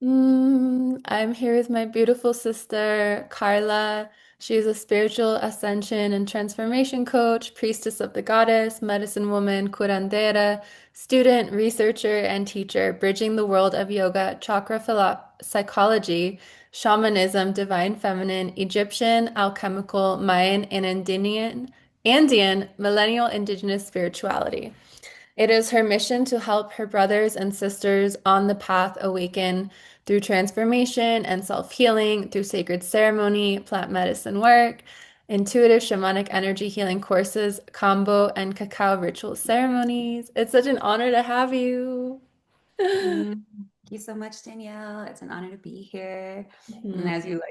Mm. I'm here with my beautiful sister, Carla. She's a spiritual ascension and transformation coach, priestess of the goddess, medicine woman, curandera, student, researcher, and teacher, bridging the world of yoga, psychology, shamanism, divine feminine, Egyptian, alchemical, Mayan, and Andean, millennial indigenous spirituality. It is her mission to help her brothers and sisters on the path awaken through transformation and self-healing, through sacred ceremony, plant medicine work, intuitive shamanic energy healing courses, Kambo and Cacao Ritual ceremonies. It's such an honor to have you. Thank you so much, Danielle. It's an honor to be here. And Mhm. as you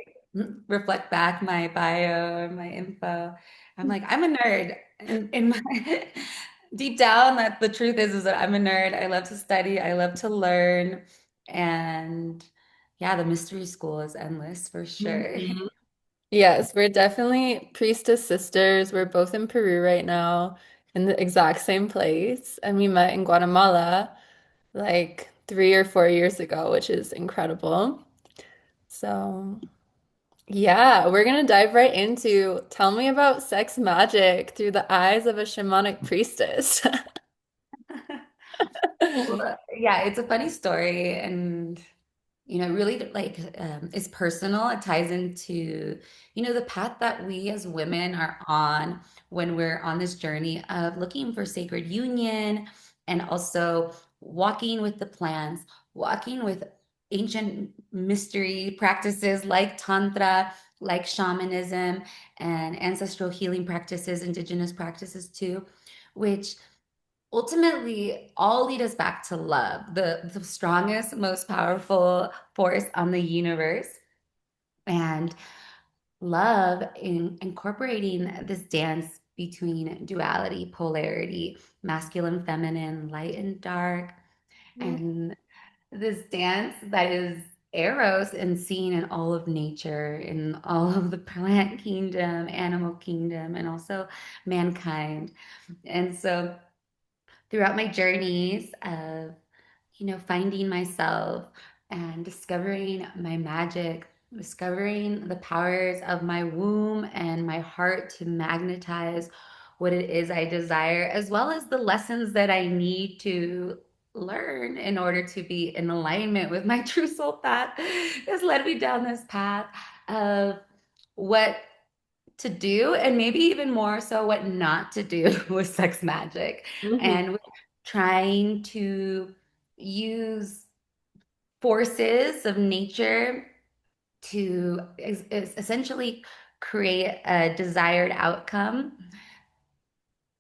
reflect back my bio and my info, I'm like, I'm a nerd. In my deep down, that the truth is that I'm a nerd. I love to study, I love to learn. And yeah, the mystery school is endless for sure. Mhm. Yes, we're definitely priestess sisters. We're both in Peru right now, in the exact same place. And we met in Guatemala like 3 or 4 years ago, which is incredible. So, yeah, we're gonna dive right into tell me about sex magic through the eyes of a shamanic priestess. Well, yeah, it's a funny story, and really like is personal. It ties into, the path that we as women are on when we're on this journey of looking for sacred union and also walking with the plants, walking with ancient mystery practices like Tantra, like shamanism, and ancestral healing practices, indigenous practices too, which ultimately all lead us back to love, the strongest, most powerful force on the universe. And love in incorporating this dance between duality, polarity, masculine, feminine, light and dark, and this dance that is Eros and seen in all of nature, in all of the plant kingdom, animal kingdom, and also mankind. And so throughout my journeys of, finding myself and discovering my magic, discovering the powers of my womb and my heart to magnetize what it is I desire, as well as the lessons that I need to learn in order to be in alignment with my true soul path, has led me down this path of what to do, and maybe even more so what not to do with sex magic, Mhm. and with trying to use forces of nature to essentially create a desired outcome.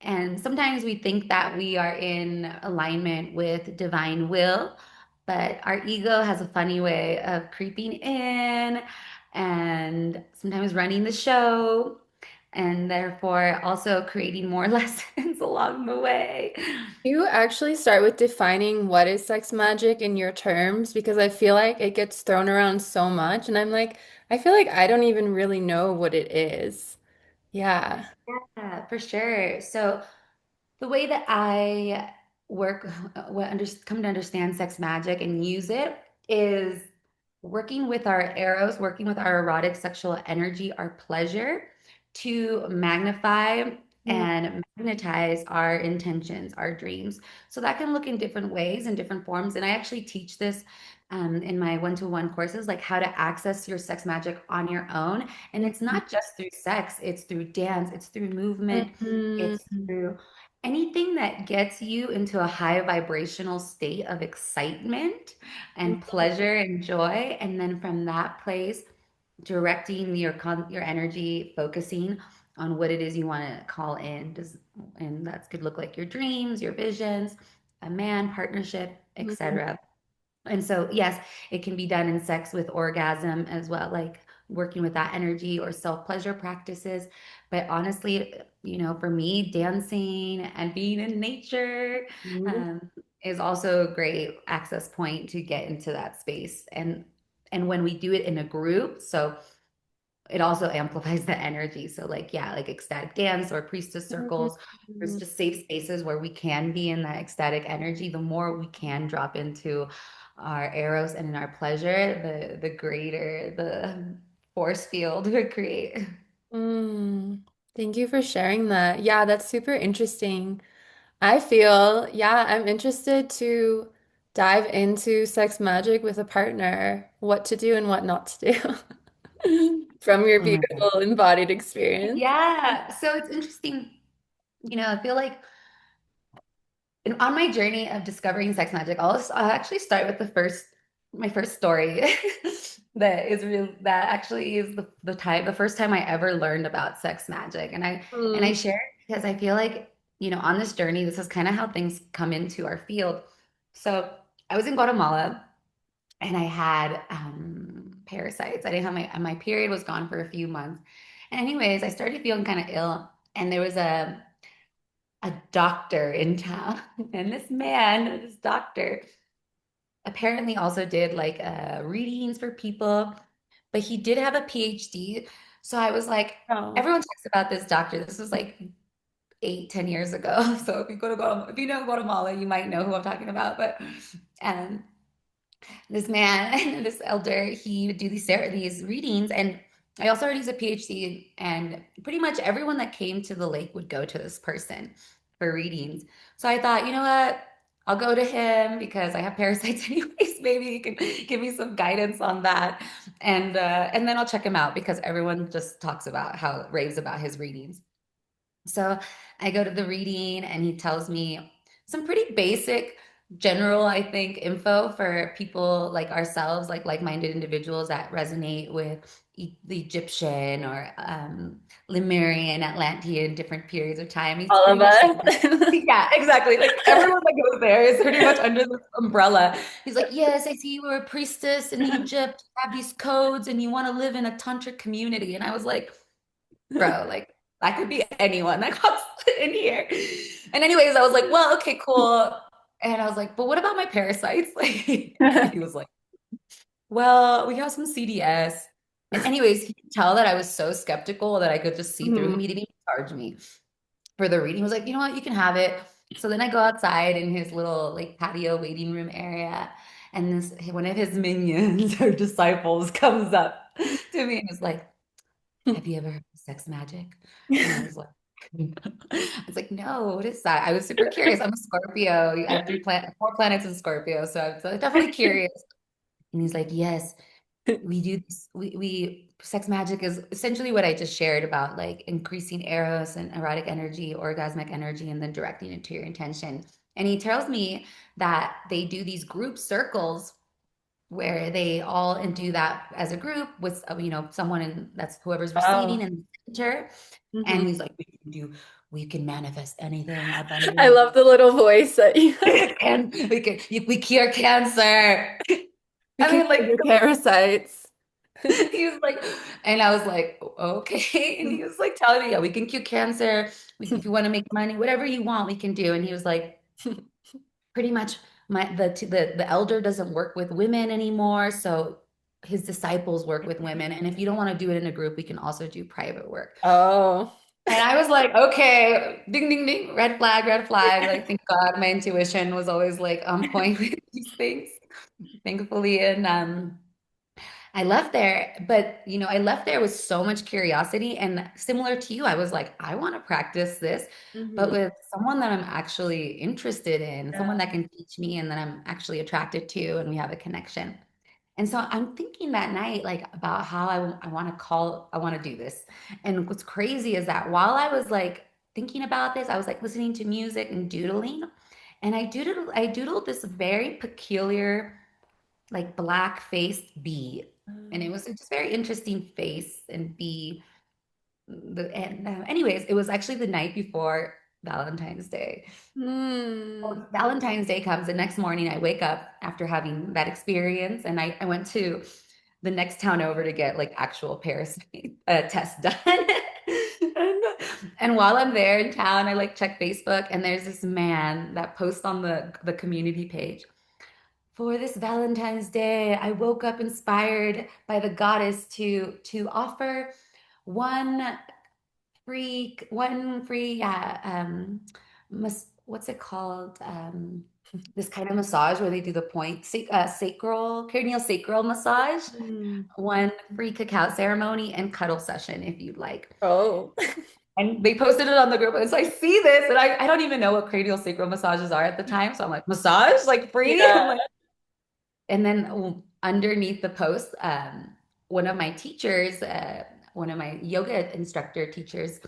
And sometimes we think that we are in alignment with divine will, but our ego has a funny way of creeping in and sometimes running the show, and therefore also creating more lessons along the way. You actually start with defining what is sex magic in your terms because I feel like it gets thrown around so much, and I'm like, I feel like I don't even really know what it is. Yeah. Yeah, for sure. So the way that I work, come to understand sex magic and use it is working with our arrows, working with our erotic sexual energy, our pleasure to magnify and magnetize our intentions, our dreams. So that can look in different ways and different forms. And I actually teach this in my one-to-one courses, like how to access your sex magic on your own. And it's not just through sex, it's through dance, it's through movement, it's Mhm. through anything that gets you into a high vibrational state of excitement and pleasure and joy. And then from that place, directing your energy, focusing on what it is you want to call in. And that could look like your dreams, your visions, a man, partnership, Mhm. etc. And so, yes, it can be done in sex with orgasm as well, like working with that energy or self pleasure practices. But honestly, for me, dancing and being in nature Mhm. um, is also a great access point to get into that space. And when we do it in a group, so it also amplifies the energy. So like, yeah, like ecstatic dance or priestess circles, there's Mm. just safe spaces where we can be in that ecstatic energy. The more we can drop into our eros and in our pleasure, the greater the force field we create. Mm. Thank you for sharing that. Yeah, that's super interesting. I feel, yeah, I'm interested to dive into sex magic with a partner, what to do and what not to do from your Oh my God. beautiful embodied experience. Yeah. So it's interesting. I feel like on my journey of discovering sex magic, I'll actually start with my first story that actually is the first time I ever learned about sex magic. And I Mm. share it because I feel like, on this journey, this is kind of how things come into our field. So I was in Guatemala and I had parasites. I didn't have my period was gone for a few months. And anyways, I started feeling kind of ill. And there was a doctor in town. And this doctor, apparently also did like readings for people, but he did have a PhD. So I was like, Oh. everyone talks about this doctor. This was like 8, 10 years ago. So if you go to Guatemala, if you know Guatemala, you might know who I'm talking about. But um, this man, this elder, he would do these readings, and I also heard he's a PhD, and pretty much everyone that came to the lake would go to this person for readings. So I thought, you know what? I'll go to him because I have parasites anyways. Maybe he can give me some guidance on that, and then I'll check him out because everyone just talks about how raves about his readings. So I go to the reading and he tells me some pretty basic, general, I think, info for people like ourselves, like-minded individuals that resonate with the Egyptian or Lemurian, Atlantean, different periods of time. He's All pretty of much saying, us. yeah, exactly. Like everyone that goes there is pretty much under this umbrella. He's like, yes, I see you were a priestess in Egypt, you have these codes, and you want to live in a tantric community. And I was like, bro, like that could be anyone that comes in here. And anyways, I was like, well, okay, cool. And I was like, but what about my parasites? Like, and he was like, well, we have some CDS. And anyways, he could tell that I was so skeptical that I could just see through Mhm. him. He didn't even charge me for the reading. He was like, you know what, you can have it. So then I go outside in his little like patio waiting room area, and this one of his minions or disciples comes up to me and is like, have you ever heard of sex magic? And I was like, I was like, no, what is that? I was super curious. I'm a Scorpio. I have 4 planets in Scorpio, so I was definitely curious. And he's like, yes, we do this. We sex magic is essentially what I just shared about like increasing eros and erotic energy, orgasmic energy, and then directing it to your intention. And he tells me that they do these group circles where they all and do that as a group with someone in that's whoever's receiving Wow. in the center. And Mhm. he's like, we can manifest anything I abundantly. love the little voice that you And we cure cancer. we I can mean, cure like your parasites. he was like, and I was like, okay. And he was like telling me, yeah, we can cure cancer. If you want to make money, whatever you want, we can do. And he was like, pretty much the elder doesn't work with women anymore, so his disciples work with women, and if you don't want to do it in a group, we can also do private work. Oh. And I was like, okay, ding ding ding, red flag, like thank God my intuition was always like on point with these things, thankfully. And I left there, but I left there with so much curiosity. And similar to you, I was like, I want to practice this, but Mhm. with someone that I'm actually interested in, someone Yeah. that can teach me and that I'm actually attracted to, and we have a connection. And so I'm thinking that night, like about how I want to do this. And what's crazy is that while I was like thinking about this, I was like listening to music and doodling. And I doodled this very peculiar like black faced bee. And it was just very interesting face and bee. Anyways, it was actually the night before Valentine's Day. Hmm. Well, Valentine's Day comes the next morning. I wake up after having that experience, and I went to the next town over to get like actual parasite test done. and, and while I'm there in town, I like check Facebook, and there's this man that posts on the community page. For this Valentine's Day, I woke up inspired by the goddess to offer one one free, yeah, what's it called? This kind of massage where they do the sacral, cranial sacral massage, Mm. one free cacao ceremony and cuddle session if you'd like. Oh. And they posted it on the group. And so I see this and I don't even know what cranial sacral massages are at the time. So I'm like, massage, like free? I'm Yeah. like, and then underneath the post, one of my teachers, one of my yoga instructor teachers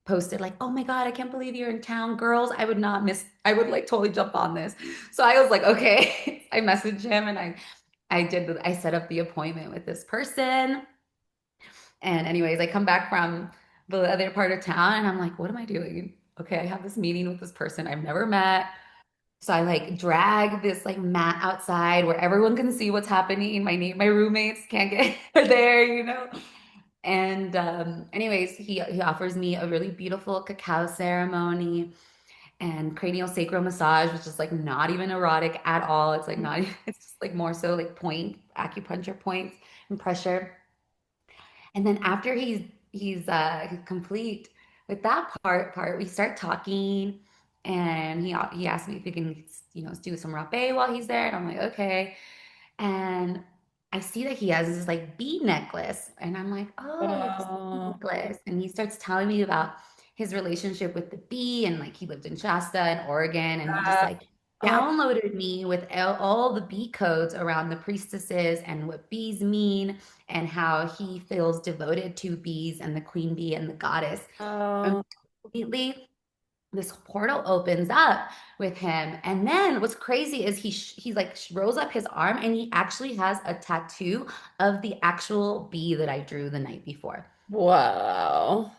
posted like, "Oh my God, I can't believe you're in town, girls. I would not miss, I would like totally jump on this." So I was like, okay. I messaged him and I set up the appointment with this person. And anyways, I come back from the other part of town and I'm like, what am I doing? Okay, I have this meeting with this person I've never met. So I like drag this like mat outside where everyone can see what's happening. My roommates can't get there, you know. And anyways, he offers me a really beautiful cacao ceremony and cranial sacral massage, which is like not even erotic at all. It's like not, it's just like more so like point acupuncture points and pressure. And then after he's complete with that part, we start talking, and he asked me if he can do some rapé while he's there, and I'm like okay. And I see that he has this like bead necklace, and I'm like, oh, this bead Oh. necklace. And he starts telling me about his relationship with the bee, and like he lived in Shasta and Oregon, and he just like Oh. downloaded me with all the bee codes around the priestesses and what bees mean, and how he feels devoted to bees and the queen bee and the goddess. And Oh. completely this portal opens up with him, and then what's crazy is he like rolls up his arm and he actually has a tattoo of the actual bee that I drew the night before. Wow.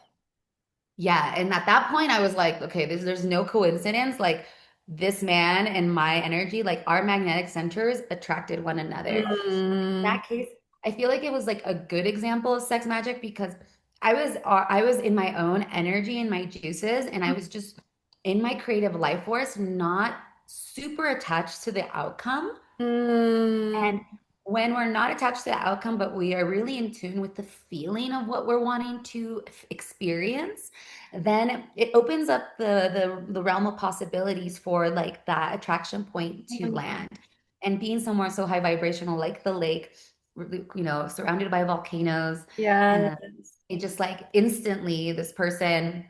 Yeah, and at that point I was like, okay, there's no coincidence. Like this man and my energy, like our magnetic centers attracted one another. Mm. That case, I feel like it was like a good example of sex magic because I was in my own energy and my juices, and I was just in my creative life force, not super attached to the outcome. Mm. And when we're not attached to the outcome, but we are really in tune with the feeling of what we're wanting to experience, then it opens up the realm of possibilities for like that attraction point to land. And being somewhere so high vibrational, like the lake, surrounded by volcanoes, Yes. and it just like instantly, this person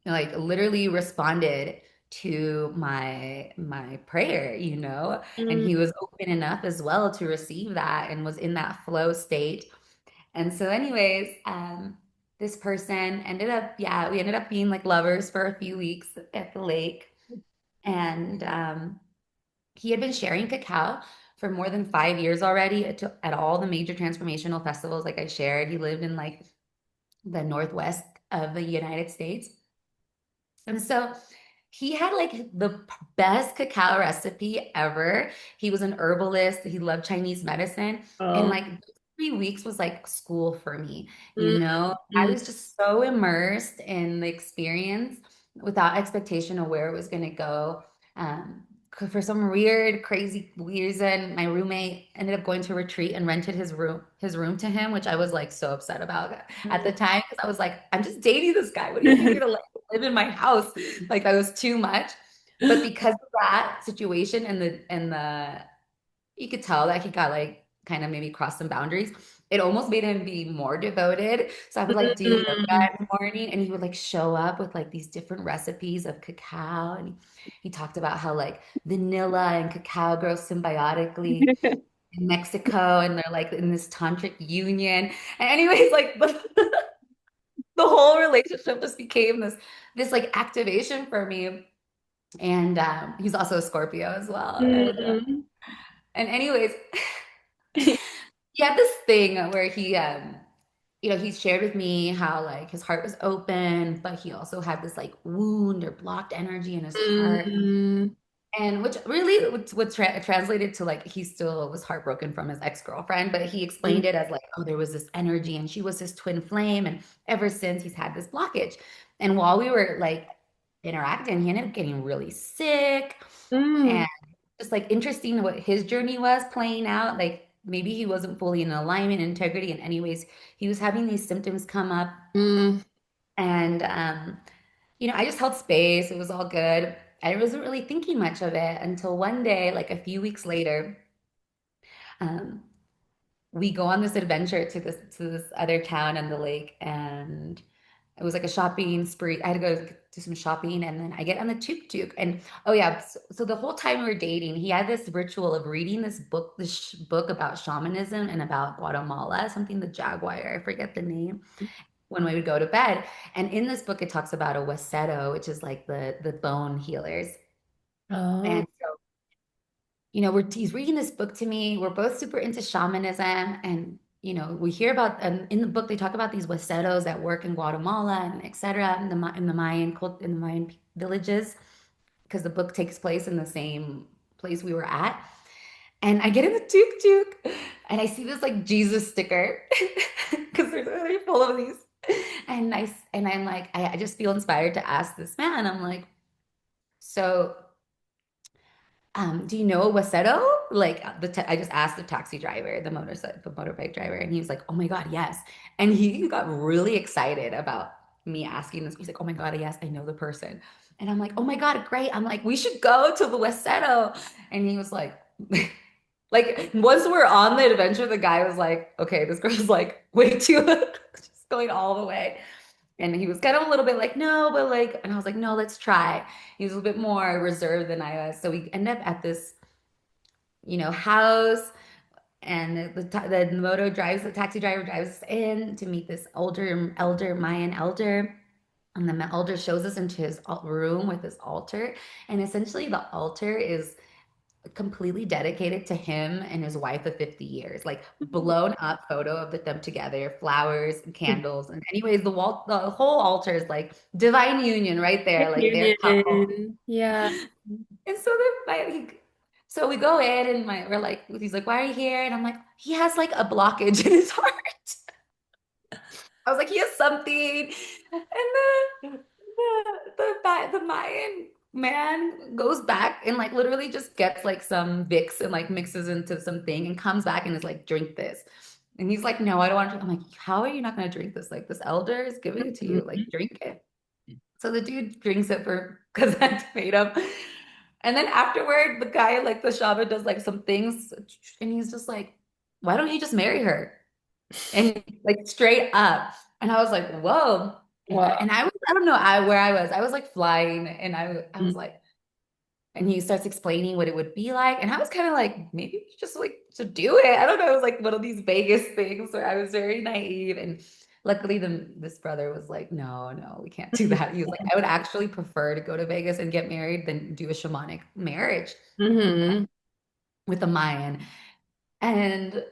like literally responded to my prayer, and Mm. he was open enough as well to receive that and was in that flow state. And so anyways, this person ended up, yeah, we ended up being like lovers for a few weeks at the lake. And he had been sharing cacao for more than 5 years already at all the major transformational festivals. Like I shared, he lived in like the northwest of the United States. And so he had like the best cacao recipe ever. He was an herbalist. He loved Chinese medicine. And Oh. like 3 weeks was like school for me. Mm. I Mm. was just so immersed in the experience without expectation of where it was going to go. For some weird, crazy reason, my roommate ended up going to a retreat and rented his room to him, which I was like so upset about at the time because I was like, I'm just dating this guy. What do you think you're gonna live in my house? Like that was too much. But because of that situation and the you could tell that he got like kind of maybe crossed some boundaries. It almost made him be more devoted. So I would like do Mm. yoga in the morning, and he would like show up with like these different recipes of cacao. And he talked about how like vanilla and cacao grow symbiotically in Mexico, and they're like in this tantric union. And anyways, like the whole relationship just became this like activation for me. And he's also a Scorpio as well. Mm. And anyways, he had this thing where he shared with me how like his heart was open, but he also had this like wound or blocked energy in his heart. Mm. And which really would translated to like he still was heartbroken from his ex-girlfriend, but he explained it as like, oh, there was this energy and she was his twin flame. And ever since he's had this blockage. And while we were like interacting, he ended up getting really sick Mm. and just like interesting what his journey was playing out. Like maybe he wasn't fully in alignment and integrity. And anyways, he was having these symptoms come up. Mm. And, I just held space. It was all good. I wasn't really thinking much of it until one day, like a few weeks later, um, we go on this adventure to this other town on the lake, and it was like a shopping spree. I had to go do some shopping, and then I get on the tuk-tuk. And oh yeah, so the whole time we were dating, he had this ritual of reading this book about shamanism and about Guatemala, something the Jaguar, I forget the name, when we would go to bed. And in this book, it talks about a hueseto, which is like the bone healers. Oh. And so, he's reading this book to me. We're both super into shamanism, and we hear about, in the book they talk about these huesetos that work in Guatemala and etc. In the Mayan cult, in the Mayan villages, because the book takes place in the same place we were at. And I get in the tuk-tuk and I see this like Jesus sticker because they're full of these. And I'm like, I just feel inspired to ask this man. I'm like, so do you know a Waseto? Like I just asked the taxi driver, the motorbike driver, and he was like, "Oh my God, yes!" And he got really excited about me asking this. He's like, "Oh my God, yes, I know the person." And I'm like, "Oh my God, great!" I'm like, "We should go to the Waseto." And he was like, like once we're on the adventure, the guy was like, "Okay, this girl's like way too just going all the way." And he was kind of a little bit like, no, but like, and I was like, no, let's try. He was a little bit more reserved than I was. So we end up at this, house, and the taxi driver drives us in to meet this elder, Mayan elder. And the elder shows us into his room with this altar. And essentially the altar is completely dedicated to him and his wife of 50 years, like blown up photo of them together, flowers and candles. And anyways, the whole altar is like divine union right there, like they're couple. Union. Yeah. And so so we go in, and we're like, he's like, "Why are you here?" And I'm like, he has like a blockage in his heart. I was like, he has something. And the Mayan man goes back and like literally just gets like some Vicks and like mixes into something and comes back and is like, "Drink this." And he's like, "No, I don't want to." I'm like, "How are you not going to drink this? Like this elder is giving it to you. Like Mhm. drink it." So the dude drinks it for because I made him. And then afterward, the guy, like the shaman, does like some things, and he's just like, "Why don't you just marry her?" And like straight up. And I was like, whoa. Wow. And I don't know where I was. I was like flying, and I was like, and he starts explaining what it would be like. And I was kind of like, maybe we just like to do it. I don't know. It was like one of these Vegas things where I was very naive. And luckily this brother was like, no, no, we can't do that. He was like, I would actually prefer to go to Vegas and get married than do a shamanic marriage Mm-hmm. with a Mayan. And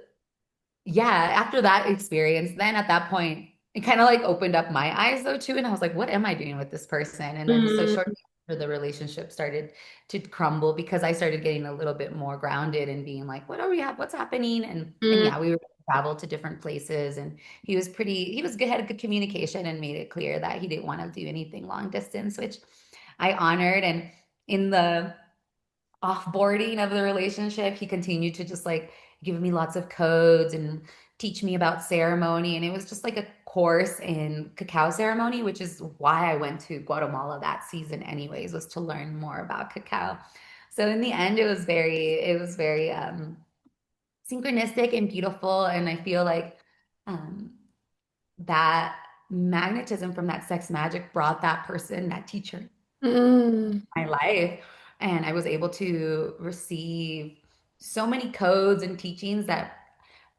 yeah, after that experience, then at that point, it kind of like opened up my eyes though too. And I was like, what am I doing with this person? And then so shortly after the relationship started to crumble because I started getting a little bit more grounded and being like, what's happening? And Mm-hmm. yeah, we were travel to different places, and he was good, had good communication and made it clear that he didn't want to do anything long distance, which I honored. And in the offboarding of the relationship, he continued to just like give me lots of codes and teach me about ceremony. And it was just like a course in cacao ceremony, which is why I went to Guatemala that season anyways, was to learn more about cacao. So in the end, it was very synchronistic and beautiful. And I feel like um, that magnetism from that sex magic brought that person, that teacher, Mm-hmm. my life. And I was able to receive so many codes and teachings that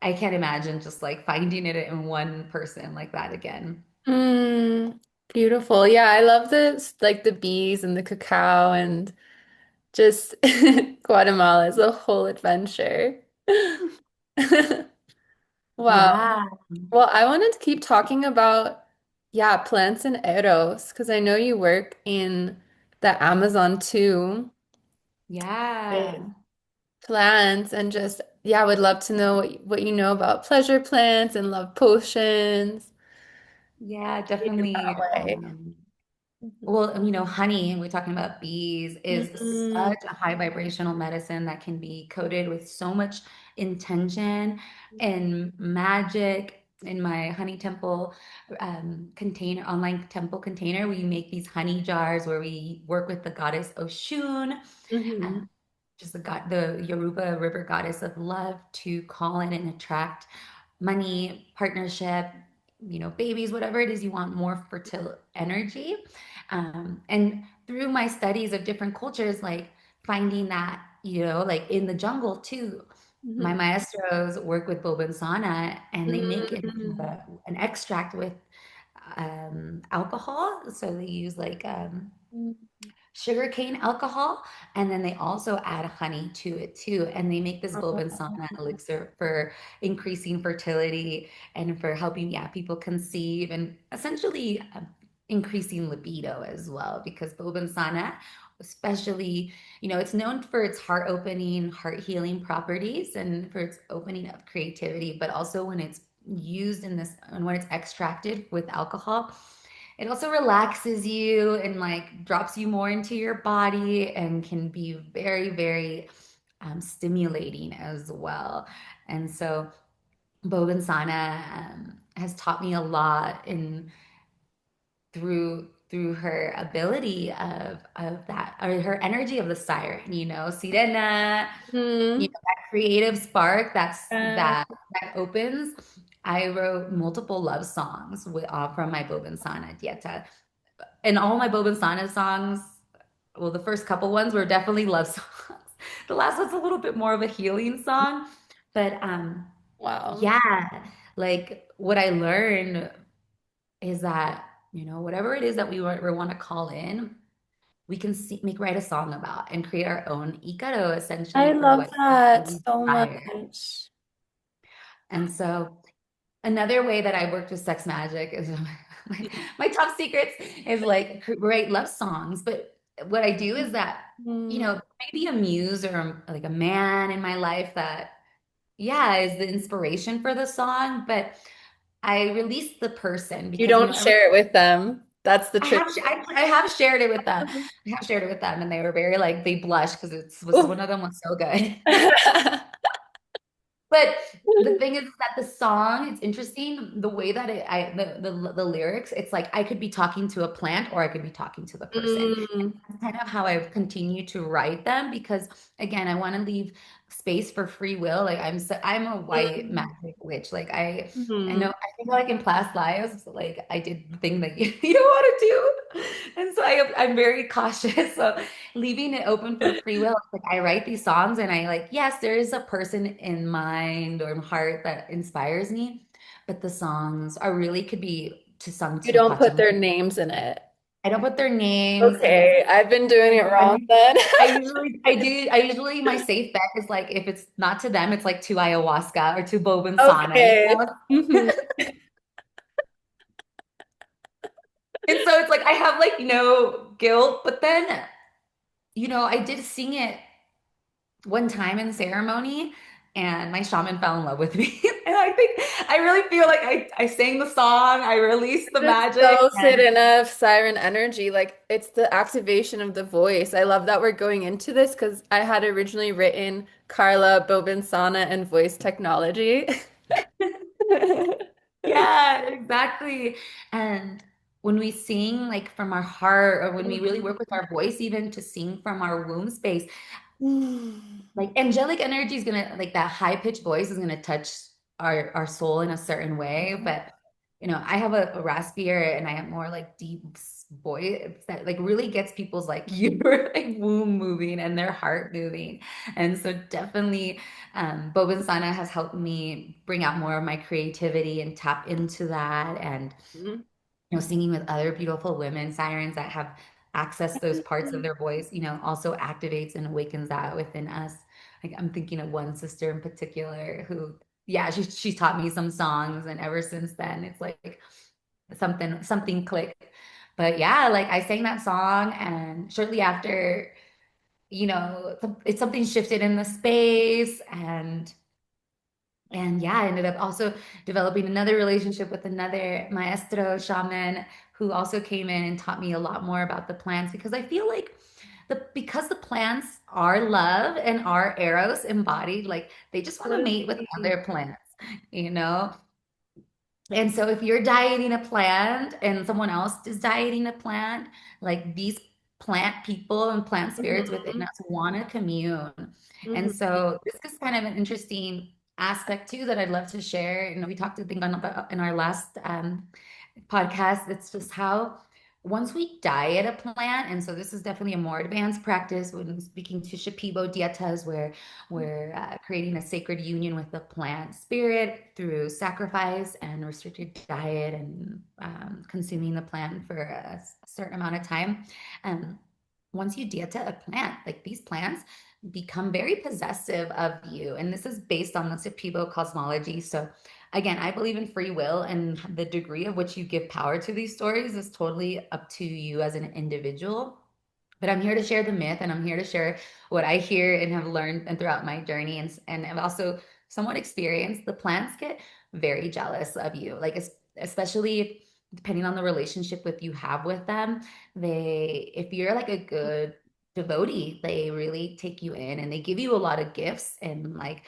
I can't imagine just like finding it in one person like that again. Mm. Beautiful. Yeah, I love this, like the bees and the cacao and just Guatemala is a whole adventure. Wow. Yeah, Well, I wanted to keep talking about, yeah, plants and Eros, because I know you work in the Amazon too. yeah, With plants and just, yeah, I would love to know what you know about pleasure plants and love potions. yeah, In that definitely. way. Well, honey, we're talking about bees, is Mhm. such a high vibrational medicine that can be coated with so much intention and magic. In my honey temple container, online temple container, we make these honey jars where we work with the goddess Oshun, Mm-hmm. um, just the Yoruba river goddess of love, to call in and attract money, partnership, babies, whatever it is you want, more fertile energy. And through my studies of different cultures, like finding that, like in the jungle too, my Mm-hmm. maestros work with Bobinsana and they make it Mm-hmm. an extract with alcohol. So they use like sugarcane alcohol, and then they also add honey to it too. And they make this Bobinsana elixir for increasing fertility and for helping, yeah, people conceive and essentially increasing libido as well. Because Bobinsana, especially, it's known for its heart opening, heart healing properties and for its opening of creativity, but also when it's used in this and when it's extracted with alcohol, it also relaxes you and like drops you more into your body and can be very, very stimulating as well. And so Bobinsana has taught me a lot in through her ability of that, or her energy of the siren, Sirena, Mm-hmm. that creative spark Uh, that opens. I wrote multiple love songs from my Bobinsana dieta. And all my Bobinsana songs, well, the first couple ones were definitely love songs. The last one's a little bit more of a healing song. But wow. yeah, like what I learned is that, whatever it is that we want to call in, we can write a song about and create our own Ikaro, I essentially, for love what that we so desire. much. And so another way that I worked with sex magic is my top secrets is like write love songs. But what I do is that, Mm. maybe a muse or like a man in my life that, yeah, is the inspiration for the song. But I release the person You because, don't share it with them. That's the trick. I have shared it with them. I have shared it with them and they were very like, they blushed because it was Ooh. one of them was so good. But the thing is that the song, it's interesting the way that the lyrics, it's like I could be talking to a plant or I could be talking to the person. Mm. That's kind of how I've continued to write them because again, I want to leave space for free will. Like I'm a white Mm. magic witch. Like I know Mhm. I think like in past lives, like I did the thing that you don't want to do. And so I'm very cautious. So leaving it open for free will. Like I write these songs and I like, yes, there is a person in mind or heart that inspires me, but the songs are really could be to sung You to don't put Pachamama. their names in it. I don't put their names and it's Okay, I've been doing it wrong I'm then. I usually my safe bet is like if it's not to them, it's like to ayahuasca or to Bobinsana, Okay. Mhm. And so it's like I have like no guilt, but then I did sing it one time in ceremony and my shaman fell in love with me. And I think I really feel like I sang the song, I released the Just magic, so and Serena siren energy. Like it's the activation of the voice. I love that we're going into this because I had originally written Carla, Bobinsana, and voice technology. yeah, exactly. And when we sing like from our heart, or when we really work with our voice, even to sing from our womb space, like angelic energy is gonna like that high pitched voice is gonna touch our soul in a certain way. But I have a raspier and I have more like deep voice that like really gets people's like your like womb moving and their heart moving. And so definitely Bobinsana has helped me bring out more of my creativity and tap into that. And singing with other beautiful women sirens that have accessed those parts of their voice, also activates and awakens that within us. Like I'm thinking of one sister in particular who, yeah, she's taught me some songs, and ever since then, it's like something clicked. But yeah, like I sang that song, and shortly after, it's something shifted in the space, and yeah, I ended up also developing another relationship with another maestro shaman who also came in and taught me a lot more about the plants because I feel like because the plants are love and are Eros embodied, like they just want to mate with Totally. other plants, you know? And so if you're dieting a plant and someone else is dieting a plant, like these plant people and plant spirits within Mhm. us want to commune. And Mhm. so this is kind of an interesting aspect too that I'd love to share. We talked, I think, in our last podcast. It's just how once we diet a plant, and so this is definitely a more advanced practice when speaking to Shipibo dietas, where we're creating a sacred union with the plant spirit through sacrifice and restricted diet and consuming the plant for a certain amount of time. Um, Once you dieta a plant, like these plants become very possessive of you. And this is based on the Shipibo cosmology. So again, I believe in free will, and the degree of which you give power to these stories is totally up to you as an individual. But I'm here to share the myth, and I'm here to share what I hear and have learned and throughout my journey, and I've also somewhat experienced. The plants get very jealous of you, like especially depending on the relationship with you have with them. If you're like a good devotee, they really take you in and they give you a lot of gifts and like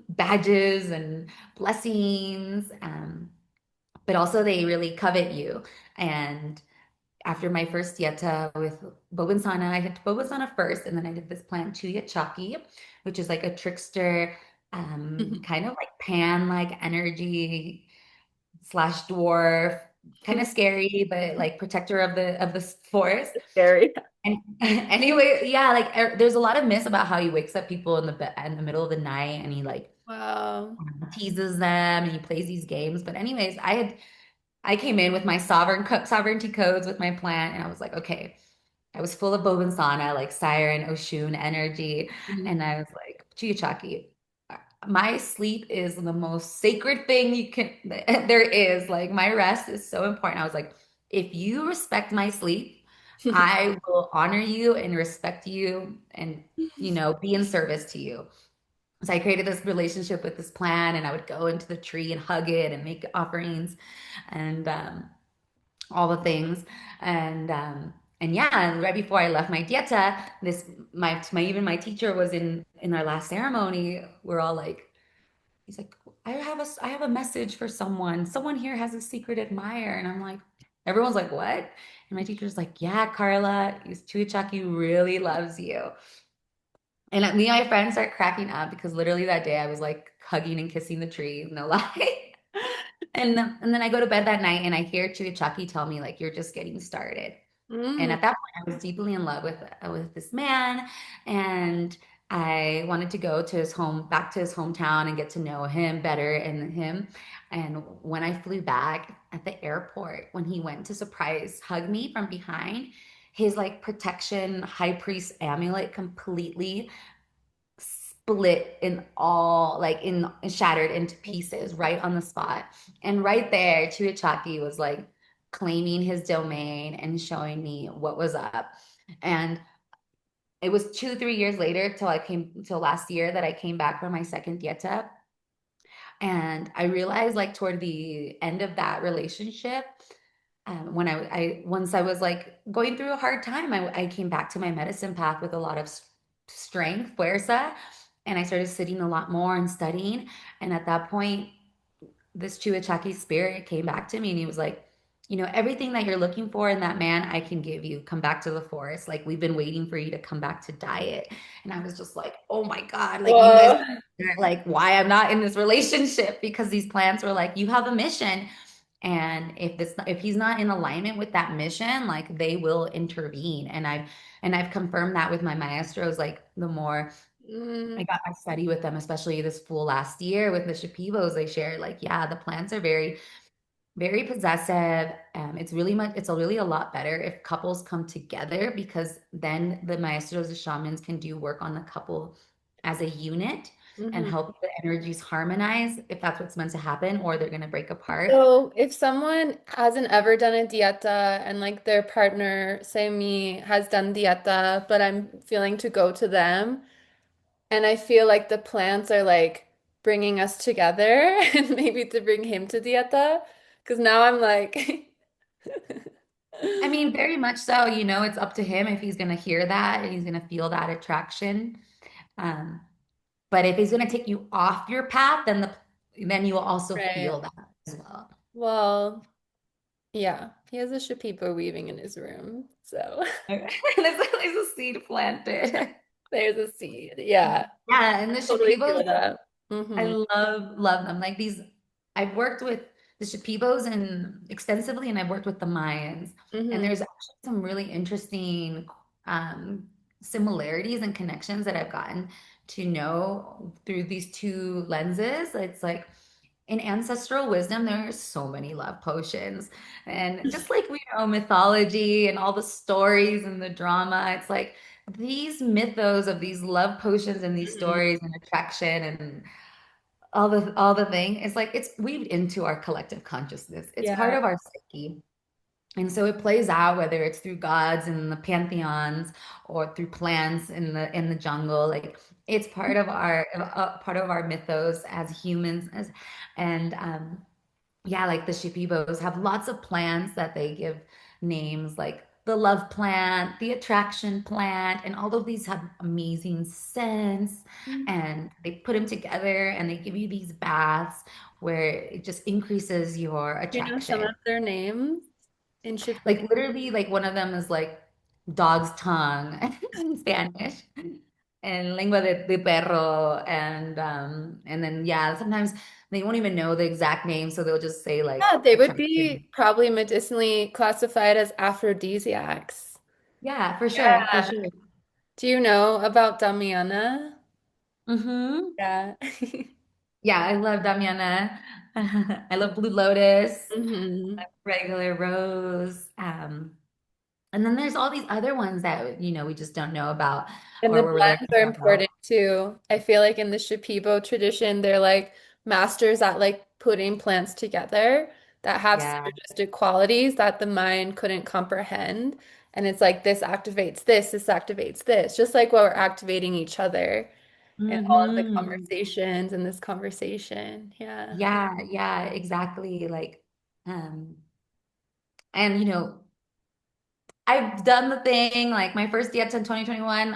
badges and blessings. But also they really covet you. And after my first dieta with Bobinsana, I had Bobinsana first, and then I did this plant Chuyachaki, which is like a trickster, Mhm. kind of like pan-like energy slash dwarf, kind of scary, but like protector of the forest. Scary. And anyway, yeah, like there's a lot of myths about how he wakes up people in the in the middle of the night, and he like Wow. teases them and he plays these games. But anyways, I came in with my sovereignty codes with my plant, and I was like, okay, I was full of Bobinsana, like Siren, Oshun energy. Mhm. And I was like, Chiyachaki, my sleep is the most sacred thing you can, there is. Like, my rest is so important. I was like, if you respect my sleep, I will honor you and respect you and, be in service to you. So I created this relationship with this plant, and I would go into the tree and hug it and make offerings and all the things. And yeah, and right before I left my dieta, this my even my teacher was in our last ceremony. We're all like, he's like, I have a message for someone. Someone here has a secret admirer. And I'm like, everyone's like, what? And my teacher's like, yeah, Carla, Chuichaki really loves you. And me and my friends start cracking up because literally that day I was like hugging and kissing the tree, no lie. And then I go to bed that night and I hear Chucky tell me like you're just getting started. And Mm. at that point, I was deeply in love with this man, and I wanted to go to his home, back to his hometown, and get to know him better and him. And when I flew back at the airport, when he went to surprise hug me from behind, his like protection high priest amulet completely split in all like in shattered into pieces right on the spot. And right there, Chiachaki was like claiming his domain and showing me what was up. And it was 2, 3 years later till last year that I came back for my second dieta. And I realized like toward the end of that relationship, when once I was like going through a hard time, I came back to my medicine path with a lot of strength, fuerza, and I started sitting a lot more and studying. And at that point, this Chuachaki spirit came back to me and he was like, everything that you're looking for in that man, I can give you. Come back to the forest. Like we've been waiting for you to come back to diet. And I was just like, oh my God, like you guys Whoa. are like why I'm not in this relationship because these plants were like, you have a mission. And if he's not in alignment with that mission, like they will intervene. And I've confirmed that with my maestros, like the more I Mm. got my study with them, especially this full last year with the Shipivos, they shared like, yeah, the plants are very, very possessive. It's a really a lot better if couples come together because then the maestros, the shamans can do work on the couple as a unit and Mhm. help the energies harmonize if that's what's meant to happen, or they're going to break apart. So if someone hasn't ever done a dieta and like their partner, say me, has done dieta, but I'm feeling to go to them, and I feel like the plants are like bringing us together and maybe to bring him to dieta, because now I'm like, I mean, very much so. It's up to him if he's going to hear that and he's going to feel that attraction. Um, but if he's going to take you off your path, then you will also Right. feel that as well. Well, yeah, he has a Shipibo weaving in his room. So There's a seed planted. there's a seed. Yeah, Yeah, and the totally Shipibos, feel that. I Mm-hmm. love them. Like these, I've worked with the Shipibos and extensively, and I've worked with the Mayans. And Mm-hmm. there's actually some really interesting um, similarities and connections that I've gotten to know through these two lenses. It's like in ancestral wisdom, there are so many love potions. And just like we know mythology and all the stories and the drama, it's like these mythos of these love potions and these Mm-hmm. stories and attraction and all the thing, it's like it's weaved into our collective consciousness. It's part Yeah. of our psyche. And so it plays out whether it's through gods in the pantheons or through plants in the jungle. Like it's part of our mythos as humans. And yeah, like the Shipibos have lots of plants that they give names, like the love plant, the attraction plant, and all of these have amazing scents. And they put them together and they give you these baths where it just increases your Do you know some attraction. of their names in Like Shipibo? literally, like one of them is like dog's tongue in Spanish, and lengua de perro, and then yeah, sometimes they won't even know the exact name, so they'll just say like Yeah, they would attraction. be probably medicinally classified as aphrodisiacs. Yeah, for sure, for Yeah. sure. Do you know about Damiana? Hmm. Yeah. Yeah, I love Damiana. I love Blue Lotus, hmm regular rose. And then there's all these other ones that we just don't know about And or the we're blends learning are about. important too. I feel like in the Shipibo tradition, they're like masters at like putting plants together that have Yeah. synergistic qualities that the mind couldn't comprehend. And it's like this activates this, just like what we're activating each other in all of the Hmm. conversations in this conversation. Yeah. Yeah, yeah, exactly. Like, and I've done the thing. Like my first dieta in 2021,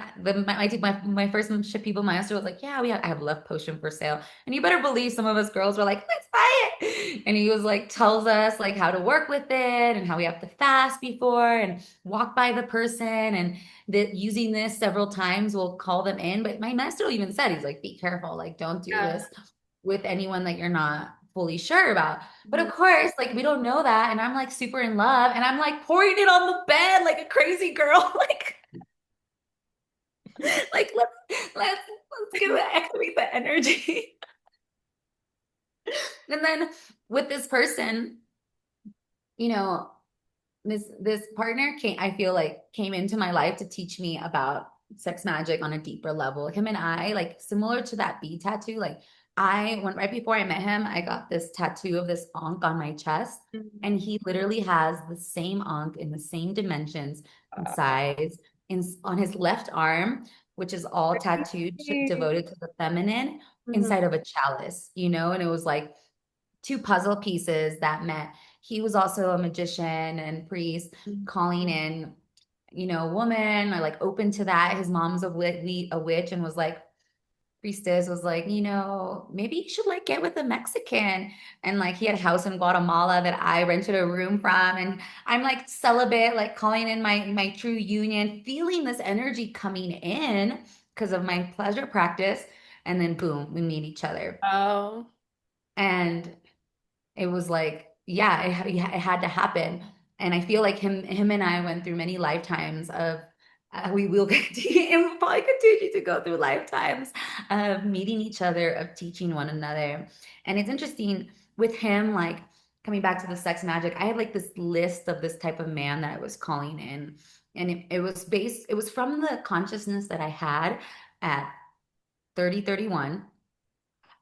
my first Shipibo master was like, "Yeah, I have a love potion for sale." And you better believe some of us girls were like, "Let's buy it." And he was like, tells us like how to work with it and how we have to fast before and walk by the person and that using this several times will call them in. But my master even said, he's like, "Be careful. Like, don't do Yeah. this with anyone that you're not fully sure about." But Mhm. of course, like we don't know that. And I'm like super in love and I'm like pouring it on the bed like a crazy girl. Like let's get the activate the energy. And then with this person, you know, this partner I feel like came into my life to teach me about sex magic on a deeper level. Him and I, like similar to that bead tattoo, like I went right before I met him, I got this tattoo of this ankh on my chest. Mhm. And he literally has the same ankh in the same dimensions and size on his left arm, which is all tattooed, devoted to the feminine Mhm. inside of a chalice, and it was like two puzzle pieces that met. He was also a magician and priest calling in, a woman or like open to that. His mom's a witch and was like, Priestess was like, maybe you should like get with a Mexican. And like he had a house in Guatemala that I rented a room from. And I'm like celibate, like calling in my true union, feeling this energy coming in because of my pleasure practice. And then boom, we meet each other. Oh. And it was like, yeah, it had to happen. And I feel like him and I went through many lifetimes of we will continue and we'll probably continue to go through lifetimes of meeting each other, of teaching one another. And it's interesting with him, like coming back to the sex magic, I had like this list of this type of man that I was calling in. And it was from the consciousness that I had at 30, 31.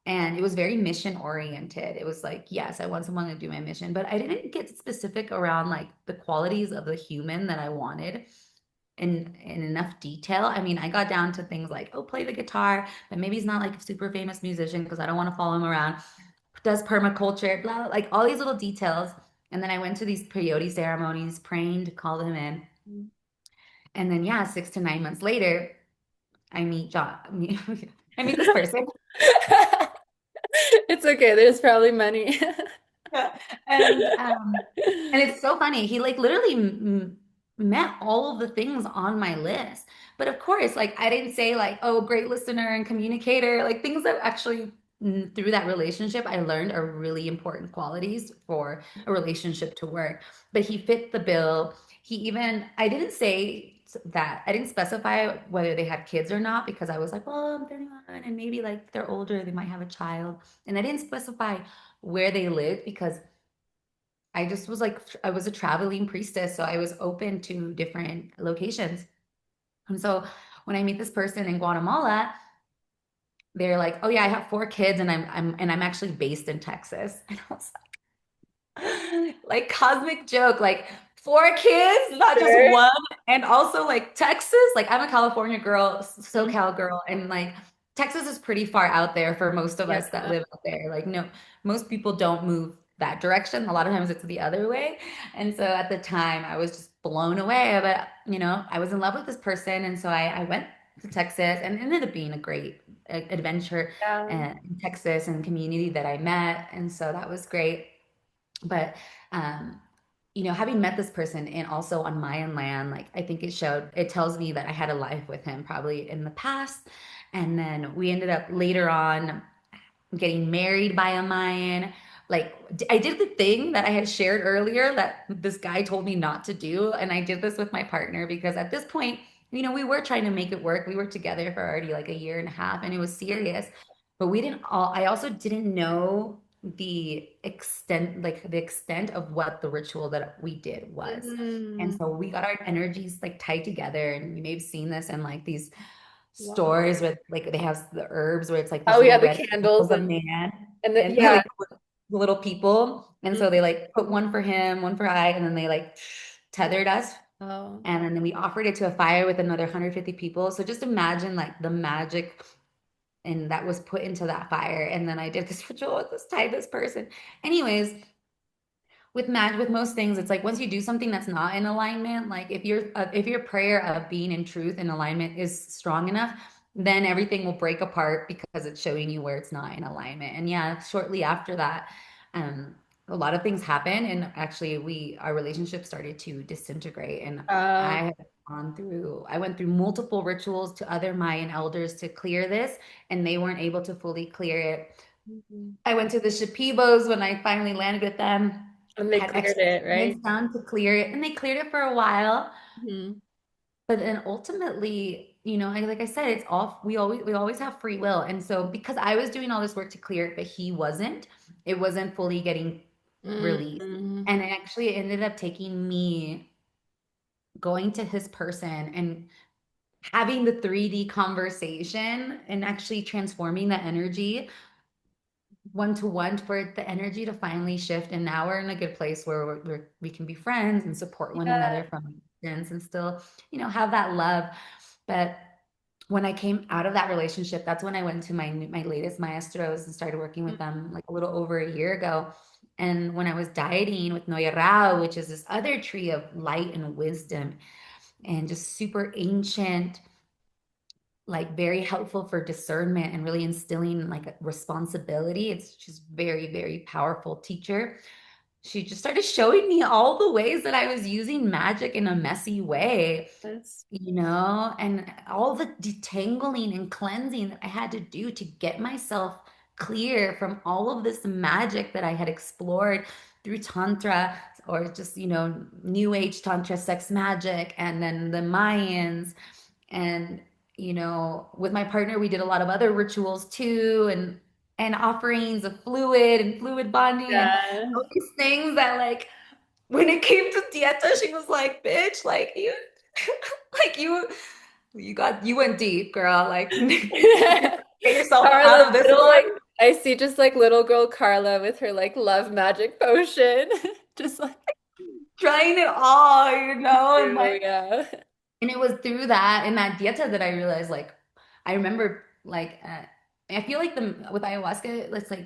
And it was very mission oriented. It was like, yes, I want someone to do my mission, but I didn't get specific around like the qualities of the human that I wanted in enough detail. I mean, I got down to things like, oh, play the guitar, but maybe he's not like a super famous musician because I don't want to follow him around. Does permaculture, blah, like all these little details. And then I went to these peyote ceremonies, praying to call them in. And then, yeah, 6 to 9 months later, I meet John. I meet this person. It's okay. There's probably many. Yeah. And and it's so funny. He like literally met all of the things on my list. But of course, like I didn't say like, oh, great listener and communicator, like things that actually through that relationship I learned are really important qualities for a relationship to work. But he fit the bill. He even I didn't say that I didn't specify whether they had kids or not because I was like, well, I'm 31 and maybe like if they're older, they might have a child. And I didn't specify where they lived because I just was like, I was a traveling priestess, so I was open to different locations. And so when I meet this person in Guatemala, they're like, "Oh yeah, I have 4 kids, and I'm actually based in Texas." And I was like cosmic joke, like 4 kids, not just Sure. one. And also like Texas, like I'm a California girl, Mhm. SoCal girl, and like Texas is pretty far out there for most of Yeah. us that live out there. Like no, most people don't move that direction. A lot of times it's the other way. And so at the time I was just blown away. But I was in love with this person. And so I went to Texas and it ended up being a great adventure Yeah. in Texas and community that I met. And so that was great. But um, having met this person and also on Mayan land, like I think it tells me that I had a life with him probably in the past. And then we ended up later on getting married by a Mayan. Like I did the thing that I had shared earlier that this guy told me not to do. And I did this with my partner because at this point, we were trying to make it work. We were together for already like a year and a half and it was serious. But I also didn't know the extent of what the ritual that we did was. And Mm. so we got our energies like tied together. And you may have seen this in like these Wow. stores with like they have the herbs where it's like these Oh yeah, little the red candles candles of man and yeah. like the little people. And so they like put one for him, one for I, and then they like tethered us. Oh. And then we offered it to a fire with another 150 people. So just imagine like the magic and that was put into that fire. And then I did this ritual with this person. Anyways, with most things it's like once you do something that's not in alignment, like if your prayer of being in truth and alignment is strong enough, then everything will break apart because it's showing you where it's not in alignment. And yeah, shortly after that, um a lot of things happened and actually our relationship started to disintegrate. And Uh, I have I went through multiple rituals to other Mayan elders to clear this, and they weren't able to fully clear it. mhm. I went to the Shipibos when I finally landed with them, And they had cleared extra it, right? shamans done to clear it, and they cleared it for a while. Mhm. But then ultimately, like I said, it's all we always have free will. And so because I was doing all this work to clear it, but he wasn't, it wasn't fully getting released. Mhm. And it actually ended up taking me going to his person and having the 3D conversation and actually transforming the energy one to one for the energy to finally shift. And now we're in a good place where we can be friends and support one Yeah. another from a distance and still, have that love. But when I came out of that relationship, that's when I went to my latest maestros and started working with them like a little over a year ago. And when I was dieting with Noyarao, which is this other tree of light and wisdom and just super ancient, like very helpful for discernment and really instilling like a responsibility. She's very, very powerful teacher. She just started showing me all the ways that I was using magic in a messy way, Yes. and all the detangling and cleansing that I had to do to get myself clear from all of this magic that I had explored through Tantra or just, New Age Tantra, sex magic, and then the Mayans. And, with my partner, we did a lot of other rituals too, and offerings of fluid and fluid bonding and Yeah. all these things that like when it came to dieta, she was like, bitch, like you like you went deep, girl. Like get yourself out Carla, of this little one. like I see just like little girl Carla with her like love magic potion. Just like Trying it all, and you, yeah. it was through that and that dieta that I realized like I remember like I feel like the with ayahuasca, it's like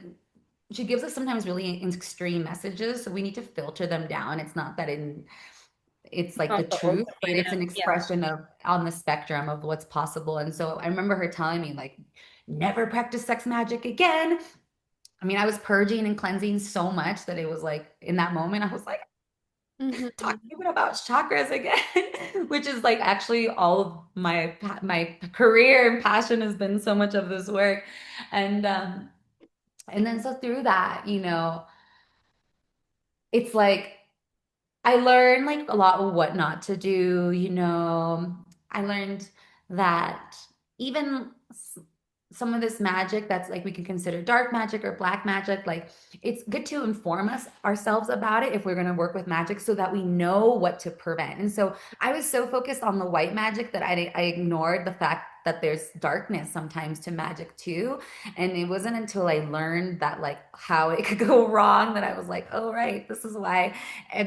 she gives us sometimes really extreme messages, so we need to filter them down. It's not that it's like the Not the truth, ultimate, but it's an yeah. expression of on the spectrum of what's possible. And so I remember her telling me like, never practice sex magic again. I mean, I was purging and cleansing so much that it was like in that moment, I was like, talk Hmm. even about chakras again, which is like actually all of my career and passion has been so much of this work. And and then so through that, it's like I learned like a lot of what not to do. I learned that even some of this magic that's like we can consider dark magic or black magic, like it's good to inform us ourselves about it if we're going to work with magic so that we know what to prevent. And so I was so focused on the white magic that I ignored the fact that there's darkness sometimes to magic too. And it wasn't until I learned that like how it could go wrong that I was like, oh right, this is why. And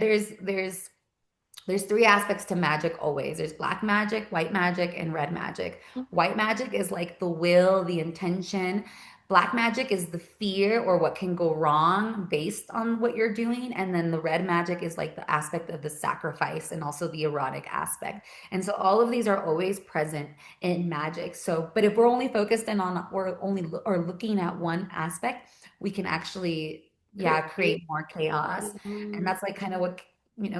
there's three aspects to magic always. There's black magic, white magic, and red magic. White magic is like the will, the intention. Black magic is the fear or what can go wrong based on what you're doing. And then the red magic is like the aspect of the sacrifice and also the erotic aspect. And so all of these are always present in magic. So, but if we're only focused in on or only or looking at one aspect, we can actually, yeah, Create. create more chaos. And Mhm. that's like kind of what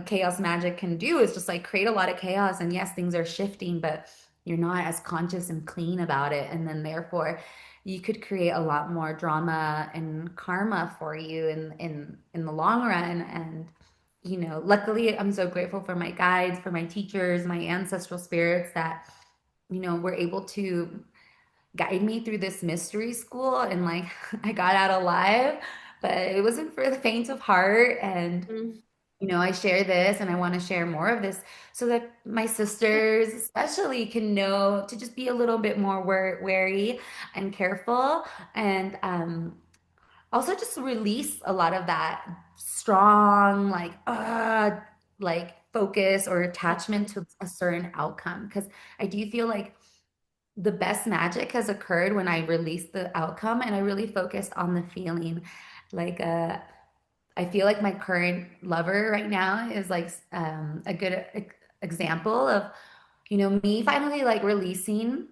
chaos magic can do is just like create a lot of chaos. And yes, things are shifting, but you're not as conscious and clean about it. And then therefore you could create a lot more drama and karma for you in the long run. And luckily I'm so grateful for my guides, for my teachers, my ancestral spirits that were able to guide me through this mystery school and like I got out alive, but it wasn't for the faint of heart. And Mhm. I share this and I want to share more of this so that my sisters, especially, can know to just be a little bit more wary and careful. And also just release a lot of that strong, like focus or attachment to a certain outcome. Because I do feel like the best magic has occurred when I released the outcome and I really focused on the feeling. Like, I feel like my current lover right now is like a good example of, me finally like releasing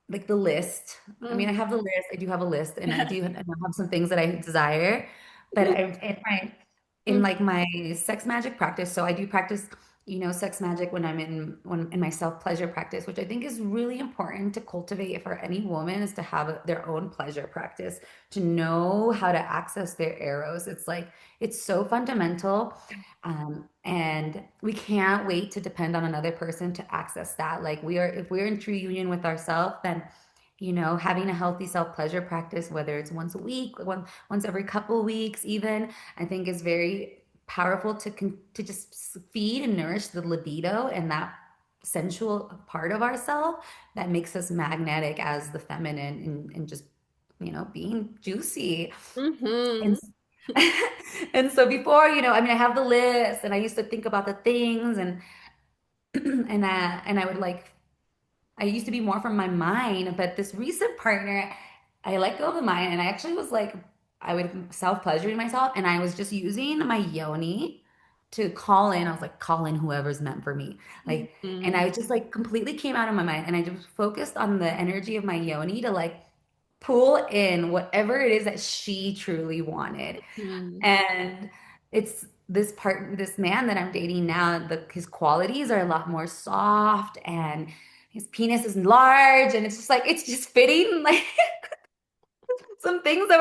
like the list. I mean, I Mhm. have the list. I do have a list, and I have some things that I desire, but in Mhm. like my sex magic practice. So I do practice, sex magic when I'm in my self pleasure practice, which I think is really important to cultivate for any woman is to have their own pleasure practice, to know how to access their eros. It's like it's so fundamental. And we can't wait to depend on another person to access that. Like if we're in true union with ourselves, then having a healthy self-pleasure practice, whether it's once a week, once every couple of weeks, even, I think is very powerful to just feed and nourish the libido and that sensual part of ourselves that makes us magnetic as the feminine and just being juicy. And Mhm. and so before, I mean, I have the list and I used to think about the things and and I would like I used to be more from my mind, but this recent partner, I let go of the mind and I actually was like I would self-pleasuring myself and I was just using my yoni to call in. I was like, call in whoever's meant for me. Like, and Mhm. I just like completely came out of my mind and I just focused on the energy of my yoni to like pull in whatever it is that she truly wanted. Mhm. And it's this man that I'm dating now, his qualities are a lot more soft and his penis is large and it's just like it's just fitting like some things that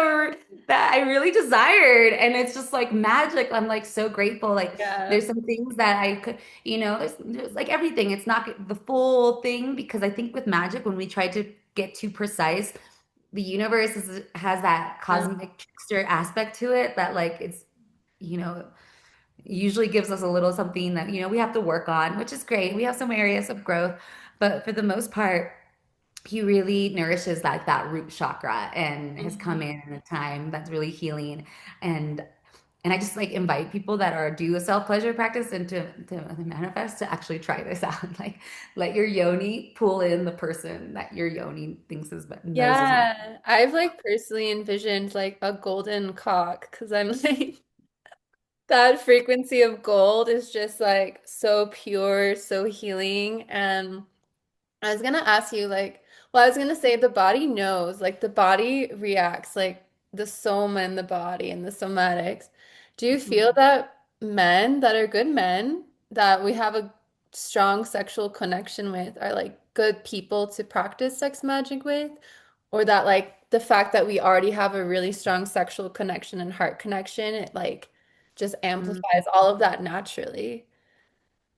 I really desired and it's just like magic. I'm like so grateful. Like Yeah. there's some things that I could, there's like everything. It's not the full thing because I think with magic when we try to get too precise, the universe has that Yeah. cosmic trickster aspect to it that like it's you know usually gives us a little something that we have to work on, which is great. We have some areas of growth, but for the most part he really nourishes like that root chakra and has come Mhm. in a time that's really healing. and And I just like invite people that are do a self-pleasure practice and to manifest to actually try this out. Like let your yoni pull in the person that your yoni thinks is knows is better. Yeah, I've like personally envisioned like a golden cock because I'm like that frequency of gold is just like so pure, so healing. And I was gonna ask you like, well, I was gonna say the body knows, like the body reacts, like the soma in the body and the somatics. Do you feel that men that are good men that we have a strong sexual connection with are like good people to practice sex magic with? Or that like the fact that we already have a really strong sexual connection and heart connection, it like just Mhm. amplifies all of that naturally.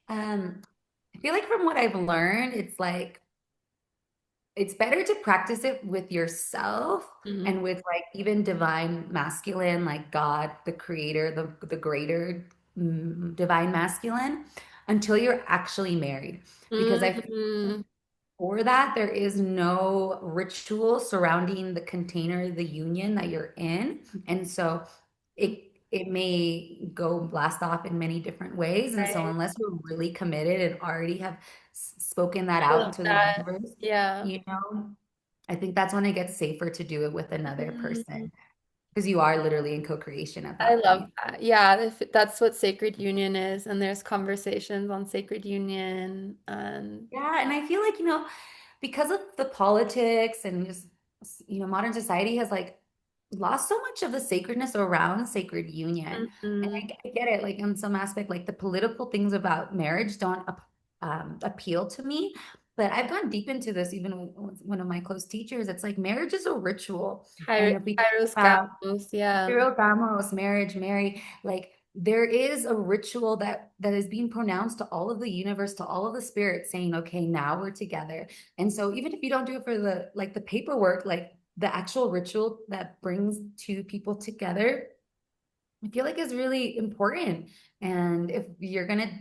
Um, I feel like from what I've learned, it's like it's better to practice it with yourself Mm-hmm. and with like even divine masculine, like God, the creator, the greater divine masculine, until you're actually married. Because I Mm-hmm. for that, there is no ritual surrounding the container, the union that you're in. And so it may go blast off in many different ways. And so Right. unless you're really committed and already have spoken that I out love into the that. universe, Yeah. you know, I think that's when it gets safer to do it with another Mm, person because you are literally in co-creation at I that love point. that. Yeah, if that's what sacred union is, and there's conversations on sacred union and Yeah, and I feel like, because of the politics and just, modern society has like lost so much of the sacredness around sacred union. And Mhm. I get it, like in some aspect, like the political things about marriage don't appeal to me. But I've gone deep into this, even with one of my close teachers. It's like marriage is a ritual. And if we talk Kairos about Gamos, yeah. Cyril Gamos, marriage, Mary, like there is a ritual that is being pronounced to all of the universe, to all of the spirits, saying, okay, now we're together. And so even if you don't do it for the paperwork, like the actual ritual that brings two people together, I feel like is really important. And if you're gonna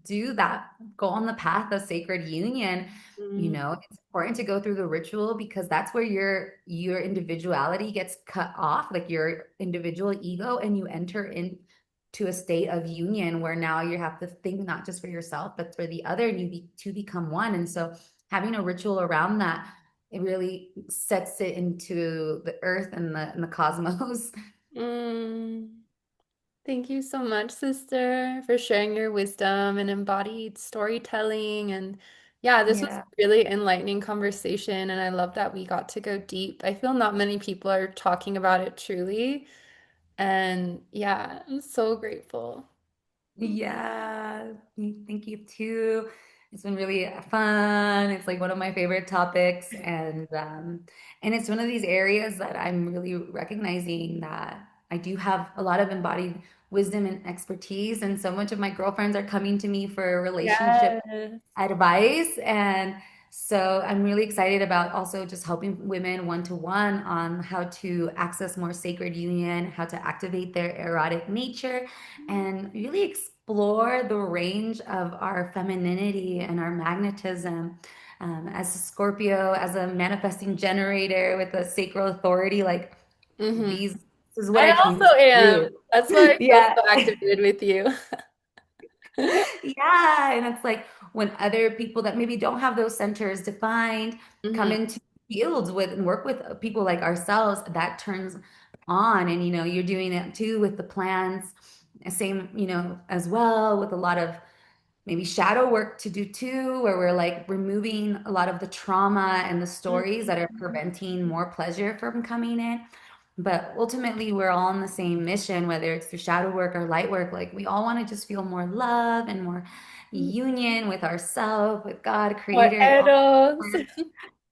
do that, go on the path of sacred union, Mm, it's important to go through the ritual because that's where your individuality gets cut off, like your individual ego, and you enter into a state of union where now you have to think not just for yourself, but for the other, and two become one. And so having a ritual around that, it really sets it into the earth and the cosmos. mm. Thank you so much, sister, for sharing your wisdom and embodied storytelling. And yeah, this was a Yeah. really enlightening conversation, and I love that we got to go deep. I feel not many people are talking about it truly. And yeah, I'm so grateful. Yeah, thank you too. It's been really fun. It's like one of my favorite topics, and it's one of these areas that I'm really recognizing that I do have a lot of embodied wisdom and expertise, and so much of my girlfriends are coming to me for relationship Yes. advice. And so I'm really excited about also just helping women one to one on how to access more sacred union, how to activate their erotic nature, and really explore the range of our femininity and our magnetism. As a Scorpio, as a manifesting generator with a sacral authority, like Hmm. these, this is what I I came also to am. do. That's why I feel Yeah. so activated with you. Yeah, and it's like when other people that maybe don't have those centers defined come Hmm. into fields with and work with people like ourselves, that turns on. And you're doing it too with the plants, same, as well with a lot of maybe shadow work to do too, where we're like removing a lot of the trauma and the stories that are preventing more pleasure from coming in. But ultimately, we're all on the same mission, whether it's through shadow work or light work. Like we all want to just feel more love and more union with ourselves, with God, Or Creator. Eros.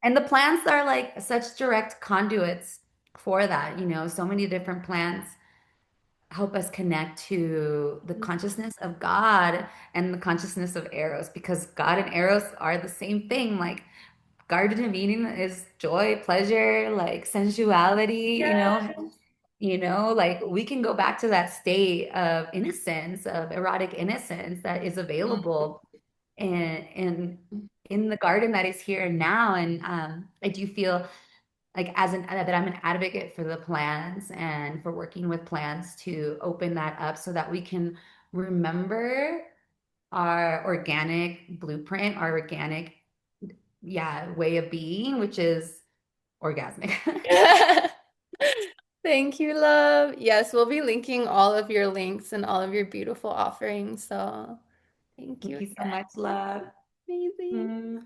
And the plants are like such direct conduits for that. So many different plants help us connect to the consciousness of God and the consciousness of Eros because God and Eros are the same thing. Like Garden of Eden is joy, pleasure, like sensuality, Yes. like we can go back to that state of innocence, of erotic innocence that is available and in the garden that is here and now. And I do feel like as an that I'm an advocate for the plants and for working with plants to open that up so that we can remember our organic blueprint, our organic, yeah, way of being, which is orgasmic. Thank you, love. Yes, we'll be linking all of your links and all of your beautiful offerings. So thank you Thank you so again. much, love. Amazing. Mm.